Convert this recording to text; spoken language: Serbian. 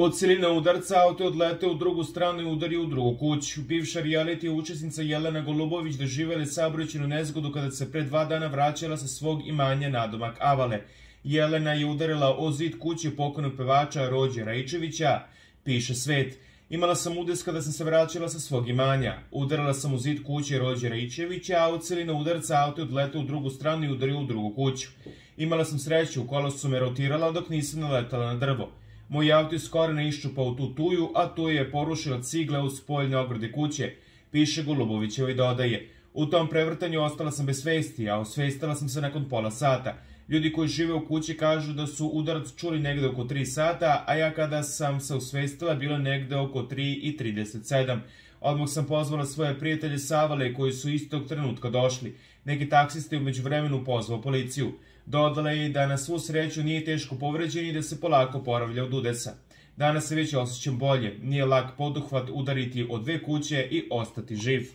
Od siline udarca auto je odleteo u drugu stranu i udario u drugu kuću. Bivša reality učesnica Jelena Golubović doživjela je saobraćajnu nezgodu kada se pre 2 dana vraćala sa svog imanja nadomak Avale. Jelena je udarila o zid kuće pokojnog pevača Rođe Raičevića, piše Svet. Imala sam udes kada sam se vraćala sa svog imanja. Udarila sam u zid kuće Rođe Raičevića, a od siline udarca auto je odleteo u drugu stranu i udario u drugu kuću. Imala sam sreću, kola su me rotirala dok nisam naletala na drvo. Moj auto je skoro ne iščupao u tu tuju, a tuja je porušila cigle uz spoljne ograde kuće, piše Golubovićeva i dodaje. U tom prevrtanju ostala sam bez svesti, a osvestila sam se nakon pola sata. Ljudi koji žive u kući kažu da su udarac čuli negde oko 3 sata, a ja kada sam se osvestila bilo negde oko 3:37. Odmah sam pozvala svoje prijatelje s Avale koji su istog trenutka došli. Neki taksista je u međuvremenu pozvao policiju. Dodala je da na svu sreću nije teško povređen i da se polako oporavlja od udesa. Danas se već osjećam bolje, nije lak poduhvat udariti od 2 kuće i ostati živ.